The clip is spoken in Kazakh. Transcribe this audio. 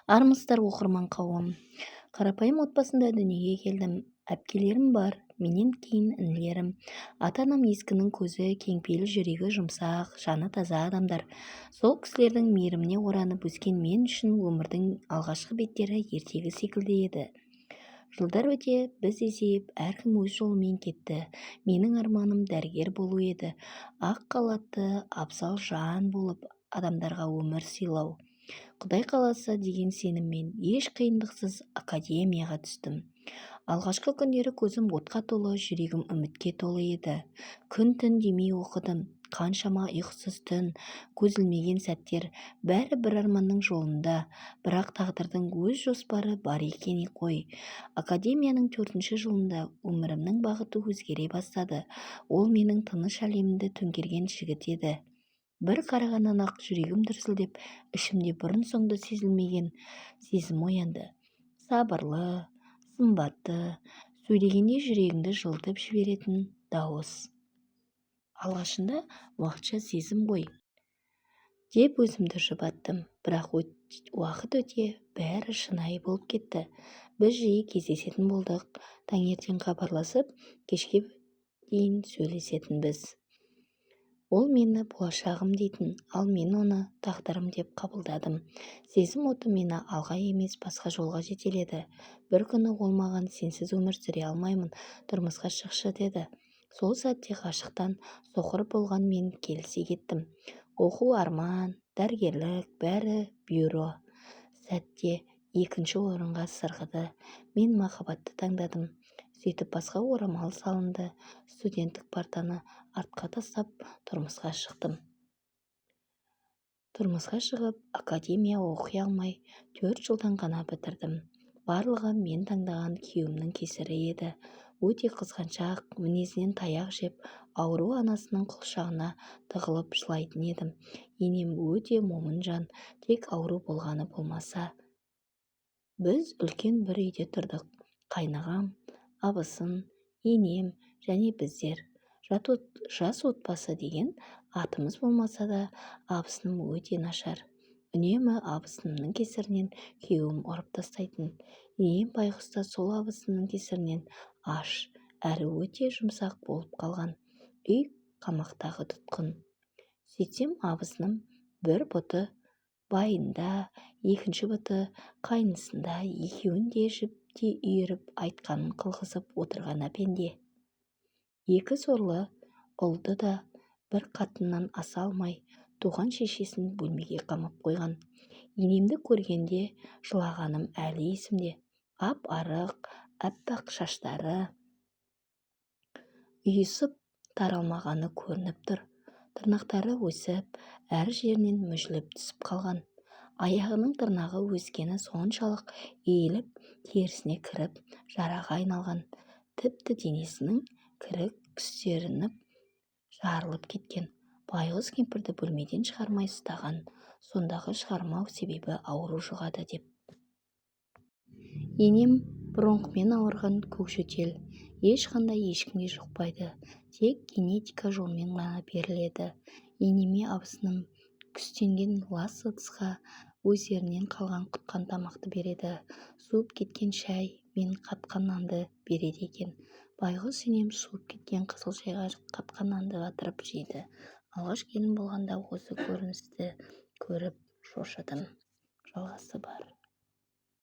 Армысыздар оқырман қауым. Қарапайым отбасында дүниеге келдім. Әпкелерім бар, менен кейін інілерім. Ата-анам ескінің көзі, кеңпейіл жүрегі жұмсақ, жаны таза адамдар. Сол кісілердің мейіріміне оранып өскен мен үшін өмірдің алғашқы беттері ертегі секілді еді. Жылдар өте біз есейіп, әркім өз жолымен кетті. Менің арманым дәрігер болу еді. Ақ халатты, абзал жан болып, адамдарға өмір сыйлау. Құдай қаласа деген сеніммен еш қиындықсыз академияға түстім. Алғашқы күндері көзім отқа толы, жүрегім үмітке толы еді. Күн-түн демей оқыдым. Қаншама ұйқысыз түн, көз ілмеген сәттер, бәрі бір арманның жолында. Бірақ тағдырдың өз жоспары бар екен ғой. Академияның 4-ші жылында өмірімнің бағыты өзгере бастады. Ол менің тыныш әлемімді төңкерген жігіт еді. Бір қарағаннан-ақ жүрегім дүрсілдеп, ішімде бұрын-соңды сезілмеген сезім оянды. Сабырлы, сымбатты, сөйлегенде жүрегіңді жылытып жіберетін дауыс. Алғашында уақытша сезім ғой деп өзімді жұбаттым, бірақ уақыт өте бәрі шынайы болып кетті. Біз жиі кездесетін болдық, таңертең хабарласып, кешке дейін сөйлесетінбіз. Ол мені болашағым дейтін, ал мен оны тағдырым деп қабылдадым. Сезім оты мені алға емес басқа жолға жетеледі. Бір күні ол маған сенсіз өмір сүре алмаймын, тұрмысқа шықшы деді. Сол сәтте ғашықтан соқыр болған мен келісе кеттім. Оқу арман, дәрігерлік, бәрі бюро. Сәтте екінші орынға сырғыды. Мен махаббатты таңдадым. Сөйтіп басқа орамал салынды. Студенттік партаны артқа тастап тұрмысқа шықтым. Тұрмысқа шығып, академия оқи алмай 4 жылдан ғана бітірдім. Барлығы мен таңдаған күйеуімнің кесірі еді. Өте қызғаншақ, мінезінен таяқ жеп, ауру анасының құшағына тығылып жылайтын едім. Енем өте момын жан, тек ауру болғаны болмаса. Біз үлкен бір үйде тұрдық. Қайнағам, абысын, енем және біздер. Жас отбасы деген атымыз болмаса да, абысыным өте нашар. Үнемі абысынымның кесірінен күйеуім ұрып тастайтын. Енем байғұста сол абысынның кесірінен аш, әрі өте жұмсақ болып қалған. Үй қамақтағы тұтқын. Сөйтсем абысыным бір бұты байында, екінші бұты қайнысында, екеуін де жіпте үйіріп айтқанын қылғызып отырған әпенде. 2 сорлы ұлды да бір қатыннан аса алмай, туған шешесін бөлмеге қамап қойған. Енемді көргенде жылағаным әлі есімде. Ап-арық, аппақ шаштары үйісіп таралмағаны көрініп тұр. Тырнақтары өсіп, әр жерінен мүжіліп түсіп қалған. Аяғының тырнағы өскені соншалық иіліп, терісіне кіріп, жараға айналған. Тіпті денесінің кірі күстерініп, жарылып кеткен. Байғұс кемпірді бөлмеден шығармай ұстаған. Сондағы шығармау себебі ауру жұғады деп. Енем бронхмен ауырған көкжөтел. Ешқандай ешкімге жұқпайды, тек генетика жолмен ғана беріледі. Енеме абысыным күстенген лас ыдысқа өздерінен қалған құтқан тамақты береді. Суып кеткен шай мен қатқан нанды береді екен. Байғұс енем суып кеткен қызыл шайға қатқан нанды батырып жейді. Алғаш келін болғанда осы көріністі көріп шошыдым. Жалғасы бар.